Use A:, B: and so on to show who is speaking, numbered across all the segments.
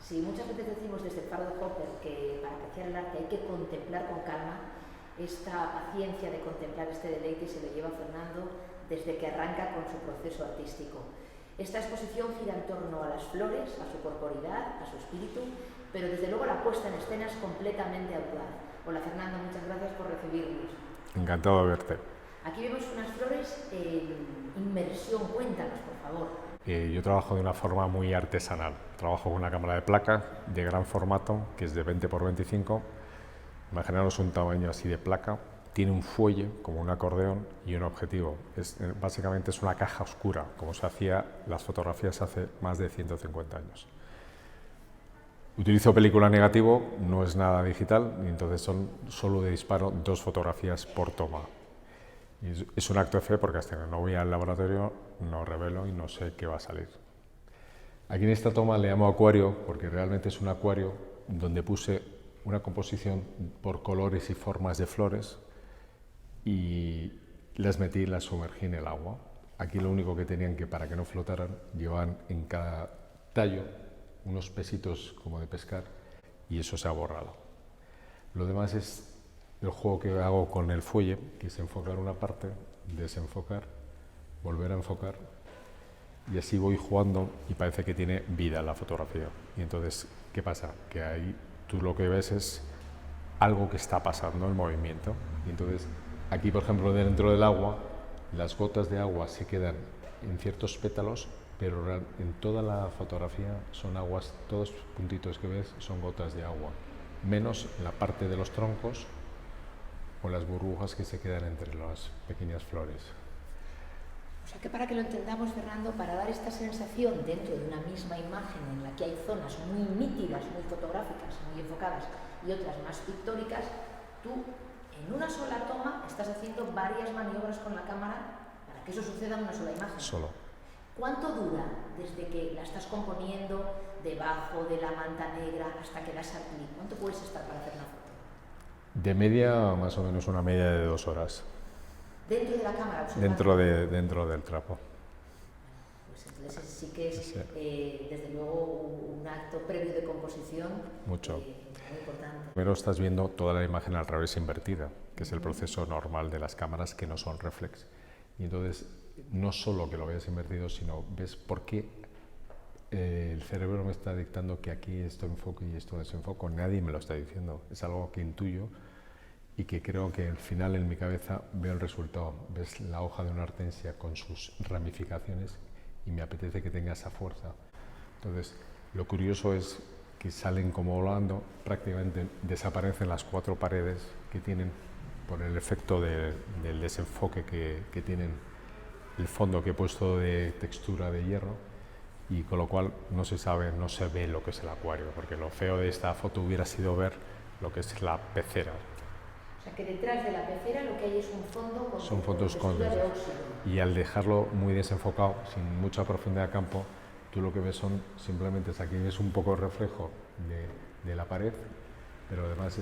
A: Sí, muchas veces decimos desde el faro de Hopper que para apreciar el arte hay que contemplar con calma. Esta paciencia de contemplar este deleite se lo lleva Fernando desde que arranca con su proceso artístico. Esta exposición gira en torno a las flores, a su corporidad, a su espíritu, pero desde luego la puesta en escena es completamente audaz. Hola Fernando, muchas gracias por recibirnos.
B: Encantado de verte.
A: Aquí vemos unas flores en inmersión, cuéntanos por favor.
B: Yo trabajo de una forma muy artesanal. Trabajo con una cámara de placa de gran formato, que es de 20 por 25. Imaginaros un tamaño así de placa. Tiene un fuelle, como un acordeón, y un objetivo. Básicamente es una caja oscura, como se hacía las fotografías hace más de 150 años. Utilizo película negativo, no es nada digital, y entonces son solo de disparo 2 fotografías por toma. Es un acto de fe porque hasta que no voy al laboratorio no revelo y no sé qué va a salir. Aquí en esta toma le llamo acuario porque realmente es un acuario donde puse una composición por colores y formas de flores y las metí y las sumergí en el agua. Aquí lo único que tenían que, para que no flotaran, llevaban en cada tallo unos pesitos como de pescar y eso se ha borrado. Lo demás es el juego que hago con el fuelle, que es enfocar una parte, desenfocar, volver a enfocar, y así voy jugando y parece que tiene vida la fotografía. Y entonces, ¿qué pasa? Que ahí tú lo que ves es algo que está pasando, el movimiento. Y entonces, aquí por ejemplo, dentro del agua, las gotas de agua se quedan en ciertos pétalos, pero en toda la fotografía son aguas, todos los puntitos que ves son gotas de agua, menos la parte de los troncos o las burbujas que se quedan entre las pequeñas flores.
A: O sea que para que lo entendamos, Fernando, para dar esta sensación dentro de una misma imagen en la que hay zonas muy nítidas, muy fotográficas, muy enfocadas y otras más pictóricas, tú en una sola toma estás haciendo varias maniobras con la cámara para que eso suceda en una sola imagen.
B: Solo.
A: ¿Cuánto dura desde que la estás componiendo debajo de la manta negra hasta que das al clic? ¿Cuánto puedes estar para hacer una foto?
B: De media, más o menos una media de 2 horas.
A: ¿Dentro de la cámara? Observando.
B: Dentro del trapo.
A: Pues entonces sí que es, desde luego, un acto previo de composición.
B: Mucho.
A: Muy importante.
B: Primero estás viendo toda la imagen al revés invertida, que es el proceso normal de las cámaras que no son reflex. Y entonces, no solo que lo veas invertido, sino ves por qué el cerebro me está dictando que aquí esto enfoque y esto desenfoco. Nadie me lo está diciendo, es algo que intuyo y que creo que al final en mi cabeza veo el resultado. Ves la hoja de una hortensia con sus ramificaciones y me apetece que tenga esa fuerza. Entonces, lo curioso es que salen como volando, prácticamente desaparecen las 4 paredes que tienen por el efecto del desenfoque que tienen el fondo que he puesto de textura de hierro, y con lo cual no se ve lo que es el acuario, porque lo feo de esta foto hubiera sido ver lo que es la pecera.
A: O sea que detrás de la pecera lo que hay es un fondo con
B: Son fotos con
A: textura de óxido.
B: Y al dejarlo muy desenfocado, sin mucha profundidad de campo, tú lo que ves son simplemente, aquí ves un poco de reflejo de la pared, pero además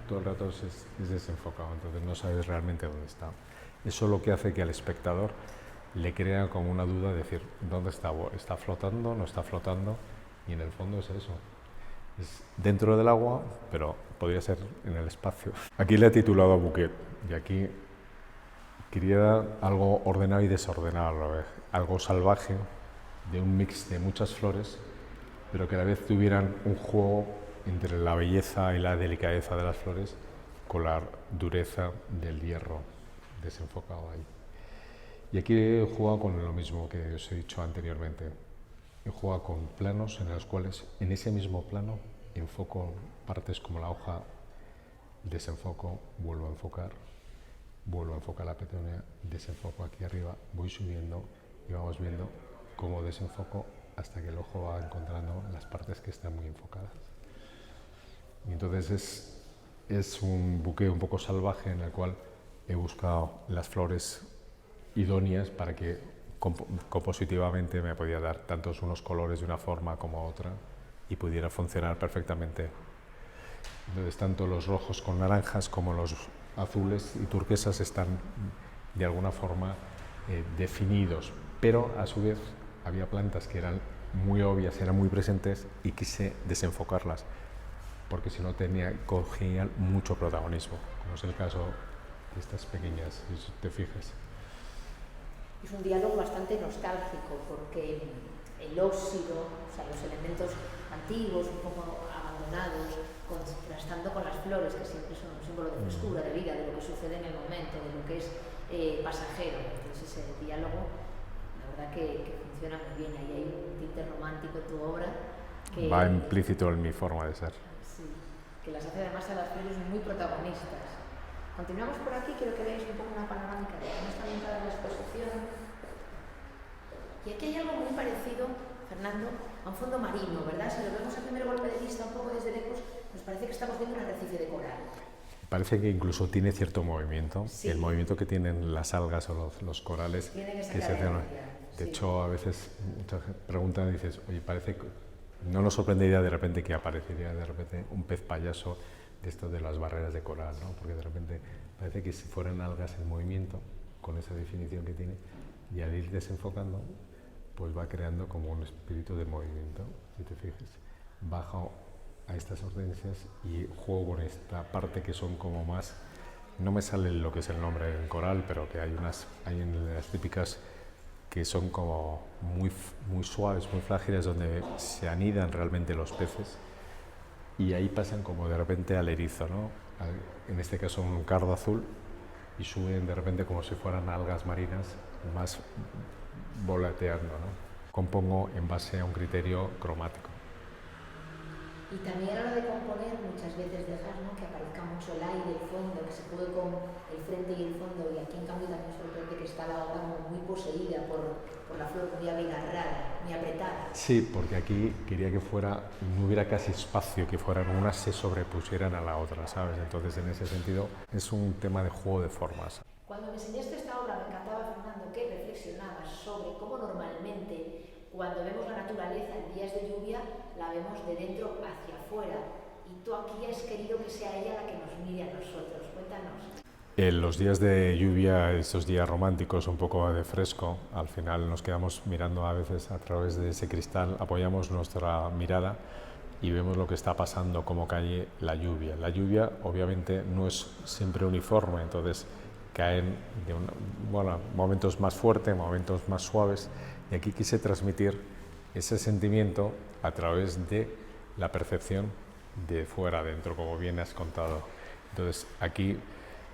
B: todo el rato es desenfocado, entonces no sabes realmente dónde está. Eso es lo que hace que al espectador le crea como una duda de decir, ¿dónde está? ¿Está flotando? ¿No está flotando? Y en el fondo es eso. Es dentro del agua, pero podría ser en el espacio. Aquí le he titulado Bouquet, y aquí quería algo ordenado y desordenado a la vez. Algo salvaje, de un mix de muchas flores, pero que a la vez tuvieran un juego entre la belleza y la delicadeza de las flores con la dureza del hierro desenfocado ahí. Y aquí he jugado con lo mismo que os he dicho anteriormente. He jugado con planos en los cuales, en ese mismo plano, enfoco partes como la hoja, desenfoco, vuelvo a enfocar la petunia, desenfoco aquí arriba, voy subiendo y vamos viendo cómo desenfoco hasta que el ojo va encontrando las partes que están muy enfocadas. Y entonces es un buque un poco salvaje en el cual he buscado las flores idóneas para que compositivamente me podía dar tantos unos colores de una forma como otra y pudiera funcionar perfectamente. Entonces tanto los rojos con naranjas como los azules y turquesas están de alguna forma definidos, pero a su vez había plantas que eran muy obvias, eran muy presentes y quise desenfocarlas, porque si no cogían mucho protagonismo, como es el caso de estas pequeñas, si te fijas.
A: Es un diálogo bastante nostálgico porque el óxido, o sea, los elementos antiguos, un poco abandonados, contrastando con las flores, que siempre son un símbolo de frescura, de vida, de lo que sucede en el momento, de lo que es pasajero. Entonces ese diálogo, la verdad que funciona muy bien. Ahí hay un tinte romántico en tu obra que
B: va implícito en mi forma de ser.
A: Sí, que las hace además a las flores muy protagonistas. Continuamos por aquí, quiero que veáis un poco una panorámica de cómo está montada la exposición. Y aquí hay algo muy parecido, Fernando, a un fondo marino, ¿verdad? Si lo vemos a primer golpe de vista, un poco desde lejos, nos parece que estamos viendo un arrecife de coral.
B: Parece que incluso tiene cierto movimiento,
A: sí.
B: El movimiento que tienen las algas o los corales.
A: Tienen esa
B: de hecho, a veces muchas preguntan y dices, oye, parece que no nos sorprendería de repente que aparecería de repente un pez payaso de esto de las barreras de coral, ¿no? Porque de repente parece que si fueran algas en movimiento, con esa definición que tiene, y al ir desenfocando, pues va creando como un espíritu de movimiento, si te fijas. Bajo a estas hortensias y juego con esta parte que son como más, no me sale lo que es el nombre en coral, pero que hay en las típicas que son como muy suaves, muy frágiles, donde se anidan realmente los peces, y ahí pasan como de repente al erizo, ¿no? En este caso un cardo azul, y suben de repente como si fueran algas marinas, más volateando, ¿no? Compongo en base a un criterio cromático.
A: Y también a la hora de componer muchas veces dejas, ¿no?, que aparezca mucho el aire, el fondo, que se juegue con el frente y el fondo, y aquí en cambio también sorprende que está la obra muy poseída por la flor, muy abigarrada, muy apretada.
B: Sí, porque aquí quería que no hubiera casi espacio, que fueran unas se sobrepusieran a la otra, ¿sabes? Entonces en ese sentido es un tema de juego de formas.
A: Cuando me enseñaste esta obra me encantaba, Fernando, que reflexionabas sobre cómo normalmente cuando vemos la naturaleza en días de lluvia la vemos de dentro hacia afuera, y tú aquí has querido que sea ella la que nos mire a nosotros. Cuéntanos.
B: En los días de lluvia, esos días románticos, un poco de fresco, al final nos quedamos mirando a veces a través de ese cristal, apoyamos nuestra mirada y vemos lo que está pasando, cómo cae la lluvia. La lluvia obviamente no es siempre uniforme, entonces caen momentos más fuertes, momentos más suaves, y aquí quise transmitir ese sentimiento a través de la percepción de fuera adentro, como bien has contado. Entonces aquí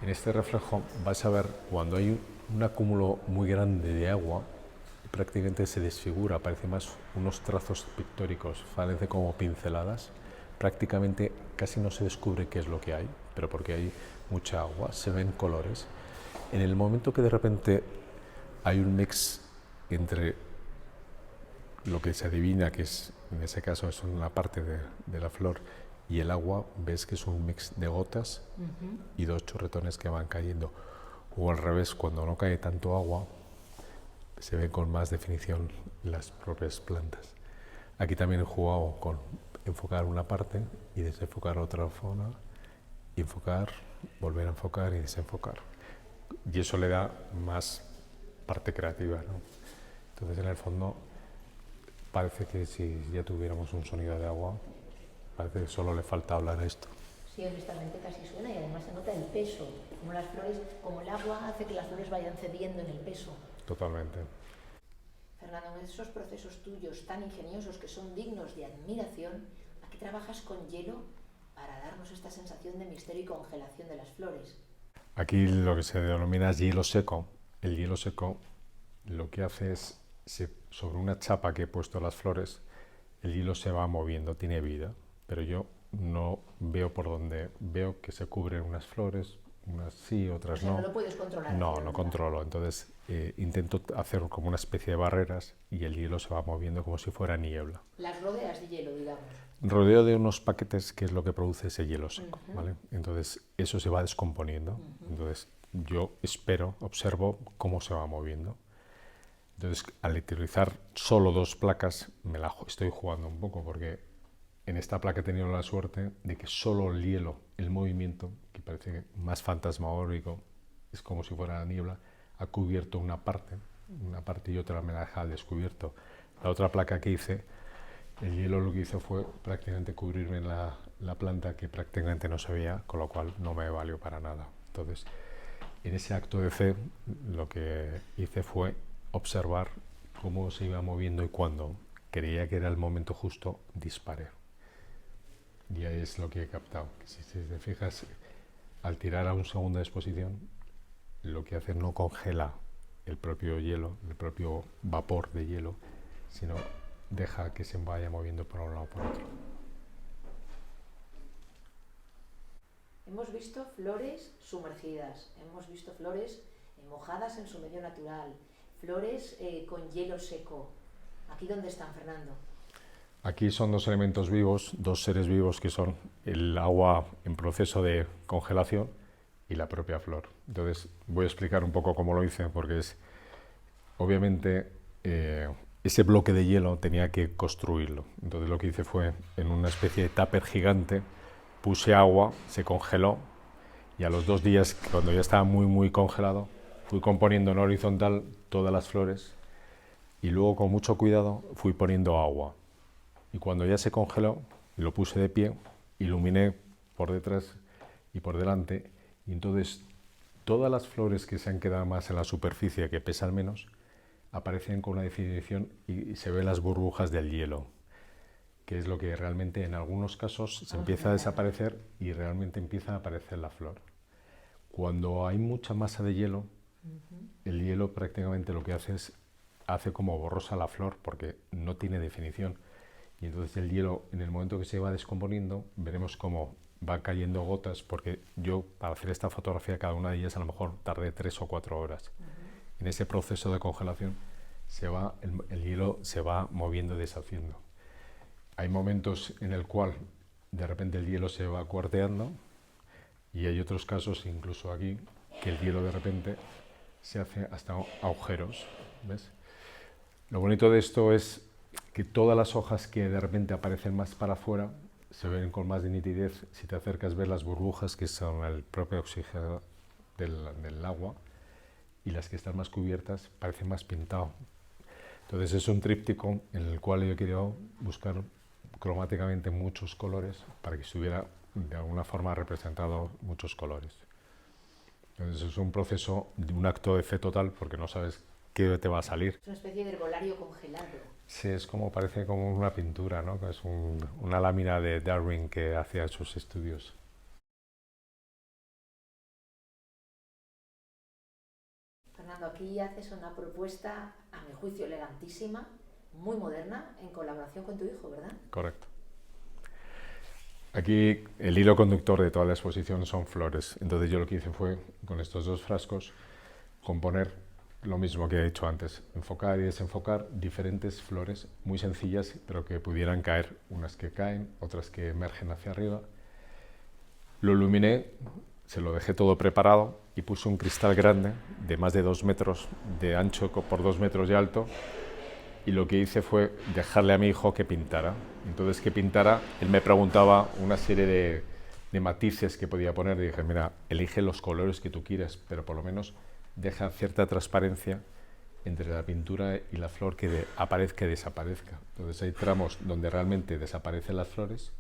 B: en este reflejo vas a ver cuando hay un acúmulo muy grande de agua, prácticamente se desfigura, parece más unos trazos pictóricos, parece como pinceladas, prácticamente casi no se descubre qué es lo que hay, pero porque hay mucha agua, se ven colores. En el momento que de repente hay un mix entre lo que se adivina que es, en ese caso es una parte de la flor, y el agua, ves que es un mix de gotas y dos chorretones que van cayendo. O al revés, cuando no cae tanto agua, se ven con más definición las propias plantas. Aquí también he jugado con enfocar una parte y desenfocar otra zona, enfocar, volver a enfocar y desenfocar. Y eso le da más parte creativa, ¿no? Entonces, en el fondo, parece que si ya tuviéramos un sonido de agua, parece que solo le falta hablar a esto.
A: Sí, honestamente casi suena, y además se nota el peso, como las flores, como el agua hace que las flores vayan cediendo en el peso.
B: Totalmente.
A: Fernando, en esos procesos tuyos tan ingeniosos que son dignos de admiración, aquí trabajas con hielo para darnos esta sensación de misterio y congelación de las flores.
B: Aquí lo que se denomina hielo seco. El hielo seco lo que hace es, sobre una chapa que he puesto las flores, el hielo se va moviendo, tiene vida, pero yo no veo por dónde, veo que se cubren unas flores, unas sí, otras no.
A: No lo puedes controlar.
B: No controlo, entonces intento hacer como una especie de barreras y el hielo se va moviendo como si fuera niebla.
A: Las rodeas de hielo, digamos.
B: Rodeo de unos paquetes que es lo que produce ese hielo seco, ¿vale? Entonces eso se va descomponiendo, entonces yo observo cómo se va moviendo. Entonces, al utilizar solo dos placas, me la estoy jugando un poco, porque en esta placa he tenido la suerte de que solo el hielo, el movimiento, que parece más fantasmagórico, es como si fuera la niebla, ha cubierto una parte y otra me la deja al descubierto. La otra placa que hice el hielo lo que hizo fue prácticamente cubrirme la planta, que prácticamente no se veía, con lo cual no me valió para nada. Entonces, en ese acto de fe, lo que hice fue observar cómo se iba moviendo, y cuando creía que era el momento justo, disparé. Y ahí es lo que he captado. Si te fijas, al tirar a un segundo de exposición, lo que hace no congela el propio hielo, el propio vapor de hielo, sino deja que se vaya moviendo por un lado o por otro.
A: Hemos visto flores sumergidas, hemos visto flores mojadas en su medio natural, flores con hielo seco. ¿Aquí dónde están, Fernando?
B: Aquí son dos elementos vivos, dos seres vivos, que son el agua en proceso de congelación y la propia flor. Entonces voy a explicar un poco cómo lo hice, porque es, obviamente, ese bloque de hielo tenía que construirlo. Entonces lo que hice fue, en una especie de tupper gigante, puse agua, se congeló, y a los 2 días, cuando ya estaba muy congelado, fui componiendo en horizontal todas las flores, y luego, con mucho cuidado, fui poniendo agua. Y cuando ya se congeló, lo puse de pie, iluminé por detrás y por delante, y entonces todas las flores que se han quedado más en la superficie, que pesan menos, aparecen con una definición y se ven las burbujas del hielo, que es lo que realmente en algunos casos se empieza a desaparecer y realmente empieza a aparecer la flor. Cuando hay mucha masa de hielo, el hielo prácticamente lo que hace como borrosa la flor, porque no tiene definición. Y entonces el hielo, en el momento que se va descomponiendo, veremos cómo va cayendo gotas, porque yo, para hacer esta fotografía, cada una de ellas a lo mejor tardé 3 o 4 horas. En ese proceso de congelación el hielo se va moviendo y deshaciendo. Hay momentos en el cual de repente el hielo se va cuarteando, y hay otros casos, incluso aquí, que el hielo de repente se hace hasta agujeros, ¿ves? Lo bonito de esto es que todas las hojas que de repente aparecen más para afuera se ven con más de nitidez. Si te acercas, ves las burbujas, que son el propio oxígeno del agua, y las que están más cubiertas parecen más pintado. Entonces es un tríptico en el cual yo he querido buscar cromáticamente muchos colores, para que estuviera de alguna forma representado muchos colores. Entonces es un proceso, un acto de fe total, porque no sabes qué te va a salir.
A: Es una especie de herbolario congelado.
B: Sí, parece como una pintura, ¿no? Es una lámina de Darwin que hacía sus estudios.
A: Fernando, aquí haces una propuesta, a mi juicio, elegantísima, muy moderna, en colaboración con tu hijo, ¿verdad?
B: Correcto. Aquí el hilo conductor de toda la exposición son flores. Entonces yo lo que hice fue, con estos 2 frascos, componer lo mismo que he hecho antes, enfocar y desenfocar diferentes flores muy sencillas, pero que pudieran caer, unas que caen, otras que emergen hacia arriba. Lo iluminé, se lo dejé todo preparado, y puse un cristal grande de más de 2 metros de ancho por 2 metros de alto, y lo que hice fue dejarle a mi hijo que pintara. Entonces, que pintara, él me preguntaba una serie de matices que podía poner, y dije, mira, elige los colores que tú quieras, pero por lo menos deja cierta transparencia entre la pintura y la flor, que aparezca y desaparezca. Entonces hay tramos donde realmente desaparecen las flores,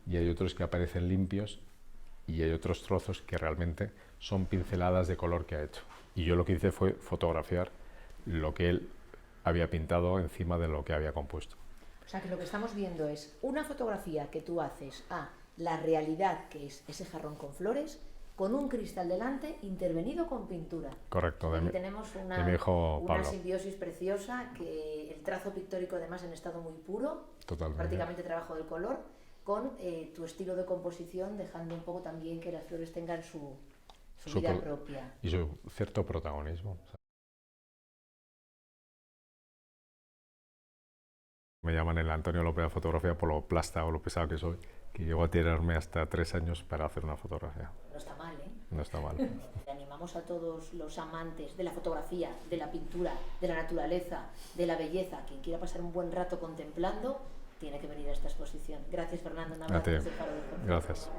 B: y hay otros que aparecen limpios, y hay otros trozos que realmente son pinceladas de color que ha hecho. Y yo lo que hice fue fotografiar lo que él había pintado encima de lo que había compuesto.
A: O sea, que lo que estamos viendo es una fotografía que tú haces a la realidad, que es ese jarrón con flores, con un cristal delante, intervenido con pintura.
B: Correcto.
A: Aquí tenemos
B: de mi hijo
A: una
B: Pablo.
A: simbiosis preciosa, que el trazo pictórico, además, en estado muy puro,
B: Totalmente.
A: Prácticamente trabajo del color, con tu estilo de composición, dejando un poco también que las flores tengan su vida propia.
B: Y su cierto protagonismo. Me llaman el Antonio López de fotografía por lo plasta o lo pesado que soy, que llego a tirarme hasta 3 años para hacer una fotografía.
A: No está mal, ¿eh?
B: No está mal.
A: Animamos a todos los amantes de la fotografía, de la pintura, de la naturaleza, de la belleza, quien quiera pasar un buen rato contemplando, tiene que venir a esta exposición. Gracias, Fernando. Un abrazo.
B: Gracias.